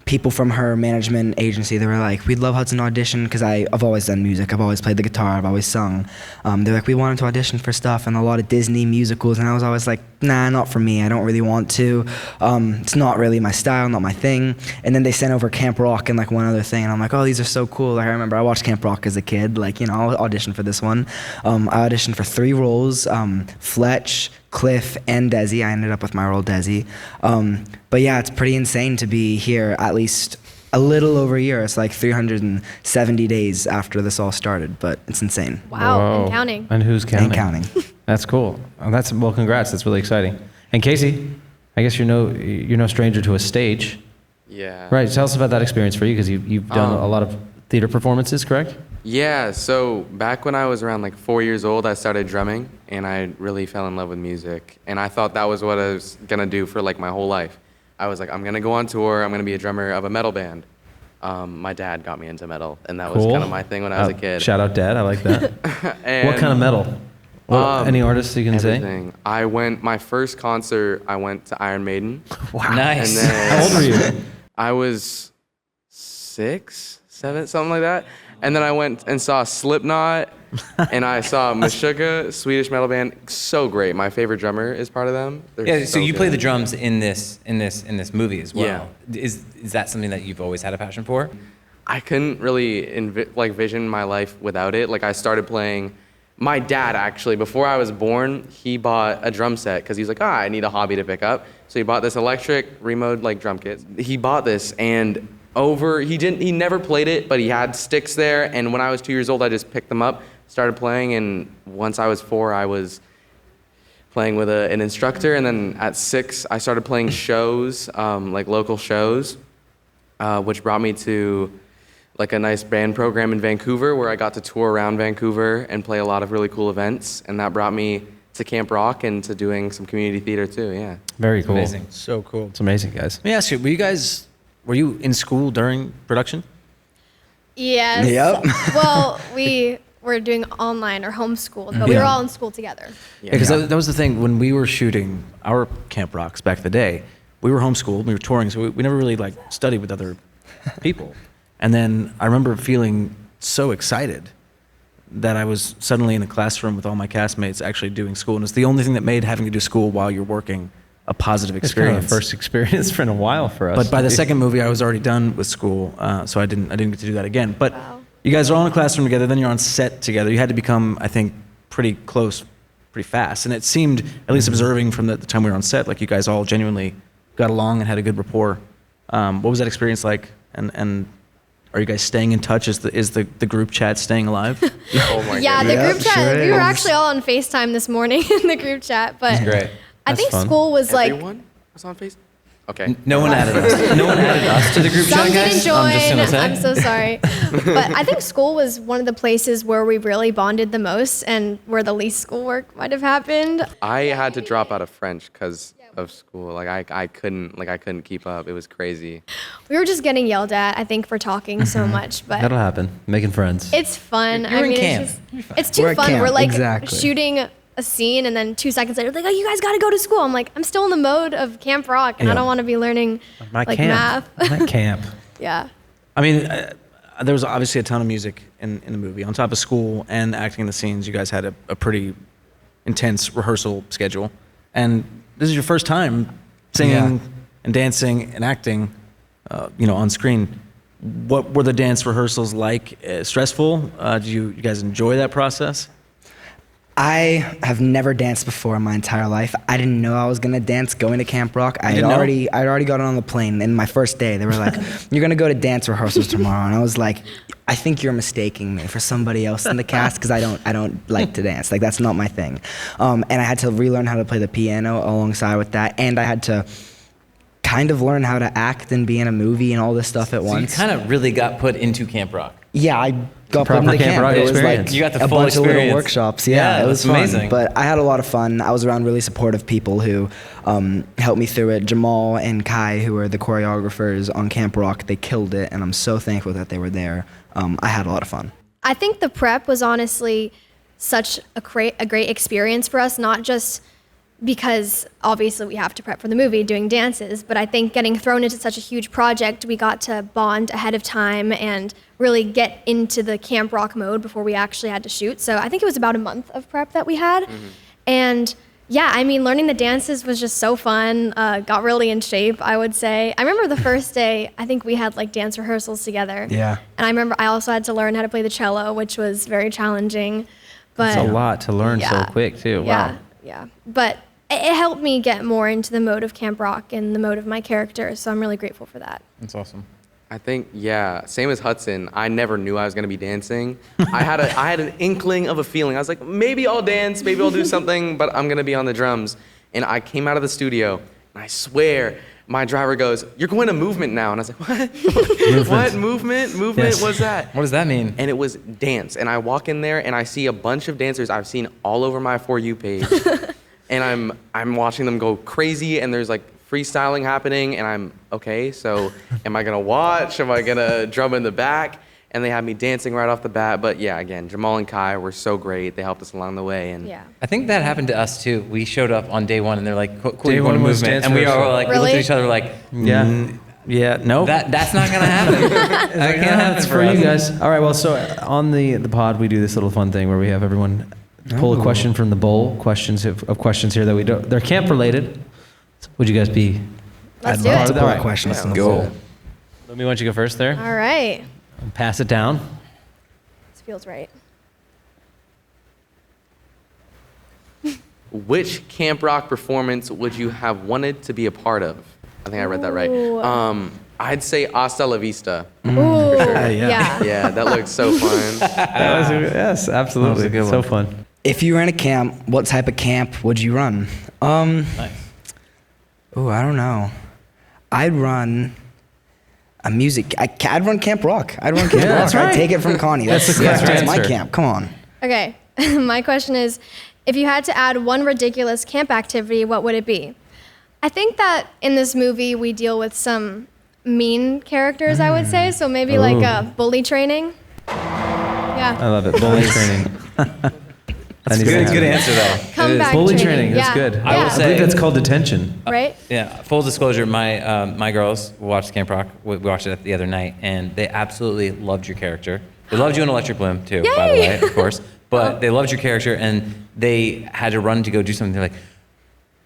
people from her management agency, they were like, we'd love Hudson to audition, because I've always done music. I've always played the guitar. I've always sung. They're like, we wanted to audition for stuff and a lot of Disney musicals. And I was always like, nah, not for me. I don't really want to. It's not really my style, not my thing. And then they sent over Camp Rock and like one other thing. And I'm like, oh, these are so cool. Like I remember I watched Camp Rock as a kid. Like, you know, I'll audition for this one. I auditioned for 3 roles, Fletch, Cliff, and Desi. I ended up with my role, Desi. But yeah, it's pretty insane to be here at least a little over a year. It's like 370 days after this all started, but it's insane. Wow, Whoa. and counting. And who's counting? And counting. That's cool. Well, congrats. That's really exciting. And Casey, I guess you're no stranger to a stage. Yeah. Right. Tell us about that experience for you, because you've done a lot of theater performances, correct? Yeah, so back when I was around like 4 years old, I started drumming, and I really fell in love with music. And I thought that was what I was gonna do for like my whole life. I was like, I'm gonna go on tour, I'm gonna be a drummer of a metal band. My dad got me into metal, and that was Cool. kind of my thing when I was a kid. Shout out, Dad. I like that. And, What kind of metal? Any artists you can say? everything. My first concert, I went to Iron Maiden. Wow. Nice. And then How old were you? I was 6, 7, something like that. And then I went and saw Slipknot, and I saw Meshuggah, Swedish metal band. So great. My favorite drummer is part of them. They're Yeah, so you play good. the drums in this movie as well. Yeah. Is that something that you've always had a passion for? I couldn't really vision my life without it. Like I started playing. My dad actually, before I was born, he bought a drum set because he's like, I need a hobby to pick up. So he bought this electric remote like drum kit. He bought this, and he never played it, but he had sticks there. And when I was 2 years old, I just picked them up, started playing, and once I was 4, I was playing with an instructor. And then at 6, I started playing shows, like local shows, which brought me to like a nice band program in Vancouver where I got to tour around Vancouver and play a lot of really cool events. And that brought me to Camp Rock and to doing some community theater too, yeah. Very cool. Amazing. So cool. It's amazing, guys. Let me ask you, were you in school during production? Yes. Yep. Well, we were doing online or homeschooled, but we were all in school together. Yeah, because that was the thing. When we were shooting our Camp Rocks back in the day, we were homeschooled, we were touring, so we never really like studied with other people. And then I remember feeling so excited that I was suddenly in a classroom with all my castmates actually doing school. And it's the only thing that made having to do school while you're working a positive It's kind experience. of the first experience for a while for us. But by the second movie, I was already done with school, so I didn't get to do that again. But you guys are all in a classroom together, then you're on set together. You had to become, I think, pretty close, pretty fast. And it seemed, at least observing from the time we were on set, like you guys all genuinely got along and had a good rapport. What was that experience like? And are you guys staying in touch? Is the group chat staying alive? Oh my Yeah, goodness. the group chat. We were actually all on FaceTime this morning in the group chat, but Great. I think fun. school was like Everyone was on Facebook? Okay. No one added us. No one added us to the group some chat, guys. didn't join. I'm just gonna say. I'm so sorry, but I think school was one of the places where we really bonded the most, and where the least schoolwork might have happened. I had to drop out of French because of school. Like I couldn't keep up. It was crazy. We were just getting yelled at, I think, for talking so much, but That'll happen. Making friends. it's fun. You're in camp. It's too We're at fun. camp, We're like exactly. shooting a scene, and then 2 seconds later, like, oh, you guys got to go to school. I'm like, I'm still in the mode of Camp Rock, and I Yeah. don't want to be learning like math. My camp. Yeah. I mean, there was obviously a ton of music in the movie. On top of school and acting in the scenes, you guys had a pretty intense rehearsal schedule. And this is your first time singing and dancing and acting, on screen. What were the dance rehearsals like? Stressful? Did you guys enjoy that process? I have never danced before in my entire life. I didn't know I was gonna dance going to Camp Rock. I'd didn't know? already got on the plane, and my first day they were like, "You're gonna go to dance rehearsals tomorrow," and I was like, "I think you're mistaking me for somebody else in the cast because I don't like to dance. Like that's not my thing." And I had to relearn how to play the piano alongside with that, and I had to kind of learn how to act and be in a movie and all this stuff at So you once. kind of really got put into Camp Rock. Yeah, I got put Proper in the Camp camp. Rock It was experience. like You got the a full bunch of little experience. workshops. Yeah, It was that's fun. amazing. But I had a lot of fun. I was around really supportive people who helped me through it. Jamal and Kai, who are the choreographers on Camp Rock, they killed it, and I'm so thankful that they were there. I had a lot of fun. I think the prep was honestly such a great experience for us, not just because obviously we have to prep for the movie doing dances, but I think getting thrown into such a huge project, we got to bond ahead of time and really get into the Camp Rock mode before we actually had to shoot. So I think it was about a month of prep that we had. And yeah, I mean, learning the dances was just so fun. Got really in shape, I would say. I remember the first day, I think we had like dance rehearsals together. Yeah. And I remember I also had to learn how to play the cello, which was very challenging. But It's a lot to learn so Yeah. quick too. yeah, Wow. yeah. But it helped me get more into the mode of Camp Rock and the mode of my character. So I'm really grateful for that. That's awesome. I think, same as Hudson. I never knew I was gonna be dancing. I had an inkling of a feeling. I was like, maybe I'll dance, maybe I'll do something, but I'm gonna be on the drums. And I came out of the studio, and I swear, my driver goes, "You're going to movement now," and I was like, "What? What movement? Movement? Yes. What's that?" What does that mean? And it was dance. And I walk in there, and I see a bunch of dancers I've seen all over my For You page, and I'm watching them go crazy, and there's like freestyling happening, and I'm okay. So, am I gonna watch? Am I gonna drum in the back? And they had me dancing right off the bat. But yeah, again, Jamal and Kai were so great. They helped us along the way. And Yeah. I think that happened to us too. We showed up on day one and they're like, cool, Day you're going to one was movement. dance And we all rehearsal. like, we looked at Really? each other like, Yeah, no. that's not going to happen. that can't happen That's for for us. you guys. All right. Well, so on the pod, we do this little fun thing where we have everyone pull a question from the bowl. Questions of questions here that we don't. They're camp related. Would you guys be? Let's do part it. of that? All right. Questions. go. Let me want you to go first there. All right. Pass it down. This feels right. Which Camp Rock performance would you have wanted to be a part of? I think I read that right. Ooh. I'd say Hasta La Vista. Ooh, Yeah. yeah. Yeah, that looked so fun. Yes, absolutely. That was a good So one. fun. If you were in a camp, what type of camp would you run? Nice. Oh, I don't know. I'd run a music. I'd run Camp Rock. I'd run Camp Rock. that's right. I'd take it from Connie. That's That's, the correct that's my answer. camp. Come on. Okay. My question is, if you had to add one ridiculous camp activity, what would it be? I think that in this movie we deal with some mean characters, I would say. So maybe like bully training. Yeah. I love it. Bully training. That's a good answer though. Comeback Bully training. training. That's Yeah. good. I will say, I believe that's called detention. Right? Yeah, full disclosure, my girls watched Camp Rock. We watched it the other night, and they absolutely loved your character. They loved you in Electric Bloom too, by the Yay! way, of course. But they loved your character, and they had to run to go do something. They're like,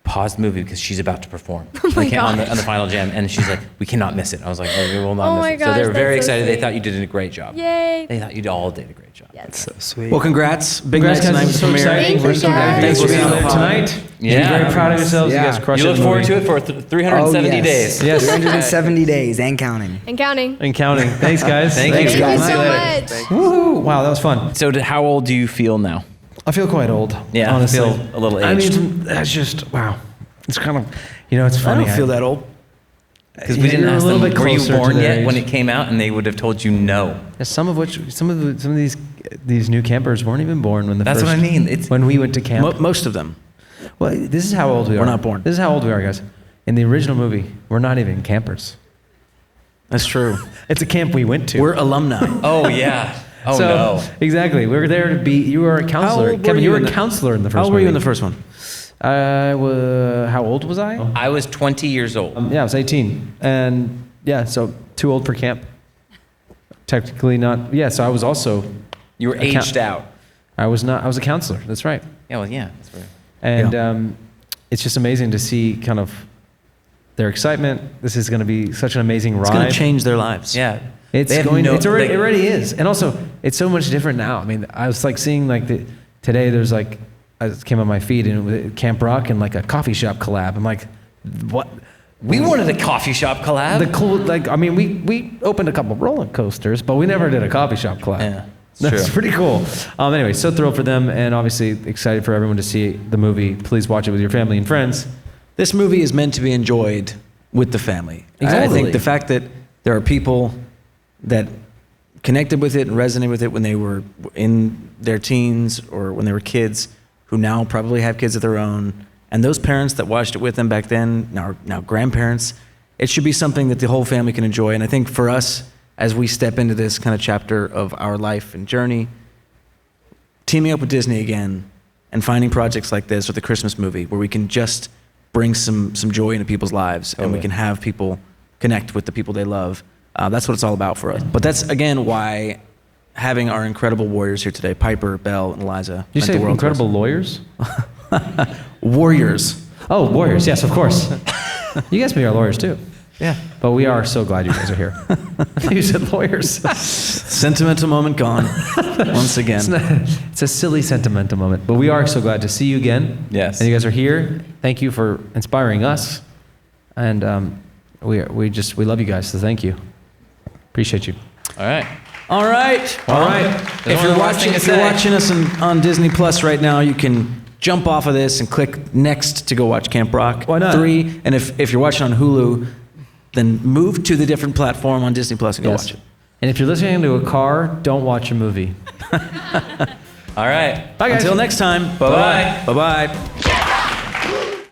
pause the movie because she's about to perform on the final jam, and she's like, we cannot miss it. I was like, oh, we will not miss my it. So gosh, they were very that's so excited. They sweet. thought you did a great job. Yay. They thought you all did a great job. Yes. So sweet. Well, congrats. Big Congrats, night guys. tonight It's with so the premiere. exciting. We're so Thank glad you, you guys guys. were there tonight. Yeah. You're very proud of yourselves. Yeah. You guys crushed You it. look forward to it for 370 days. Yes. 370 days and counting. And counting. And counting. Thanks, guys. Thank you. Thank you guys. so See you much. Woohoo. Wow, that was fun. So how old do you feel now? I feel quite old. Yeah, I honestly. feel a little I aged. mean, that's just, wow. It's kind of, it's I funny. don't feel that old. Because we didn't You're a ask little them, bit were you closer to born their yet when age. it came out? And they would have told you no. Some of these new campers weren't even born when That's what I mean. It's when we went to camp. Most of them. Well, this is how old we are. We're not born. This is how old we are, guys. In the original movie, we're not even campers. That's true. It's a camp we went to. We're alumni. Oh yeah. Oh so, no. Exactly. We were there to be. You were a counselor. old were Kevin, you you were in a the- counselor in the first. How old were you in movie. the first one? How old was I? I was 20 years old. Yeah, I was 18, and yeah, so too old for camp. Technically not. Yeah, so I was also. You were a count- aged out. I was not. I was a counselor. That's right. Yeah, well, yeah. That's right. And it's just amazing to see kind of their excitement. This is going to be such an amazing ride. It's going to change their lives. Yeah. It's They have going. no- It's already, they- it already is, and also it's so much different now. I mean, I was like seeing like today. There's like it came on my feed and it was Camp Rock and like a coffee shop collab. I'm like, what? We wanted a coffee shop collab. The cool like I mean we opened a couple roller coasters, but we never did a coffee shop collab. Yeah, it's That's true. pretty cool. Anyway, so thrilled for them, and obviously excited for everyone to see the movie. Please watch it with your family and friends. This movie is meant to be enjoyed with the family. I Exactly. think the fact that there are people that connected with it and resonated with it when they were in their teens or when they were kids, who now probably have kids of their own, and those parents that watched it with them back then, now grandparents, it should be something that the whole family can enjoy. And I think for us, as we step into this kind of chapter of our life and journey, teaming up with Disney again and finding projects like this or the Christmas movie where we can just bring some joy into people's lives and we can have people connect with the people they love. That's what it's all about for us. But that's, again, why having our incredible warriors here today, Piper, Belle, and Eliza. Did you meant say the world to us. incredible lawyers? Warriors. Oh, warriors. Yes, of course. You guys be our lawyers too. Yeah. But we are so glad you guys are here. You said lawyers. Sentimental moment gone once again. It's a silly sentimental moment, but we are so glad to see you again. Yes. And you guys are here. Thank you for inspiring us, and we love you guys. So thank you. Appreciate you. All right. All right. All right. If you're watching us on Disney Plus right now, you can jump off of this and click next to go watch Camp Rock. Why not? 3. And if you're watching on Hulu, then move to the different platform on Disney Plus and go watch it. And if you're listening to a car, don't watch a movie. All right. Bye, guys. Until next time. Bye-bye. Bye-bye.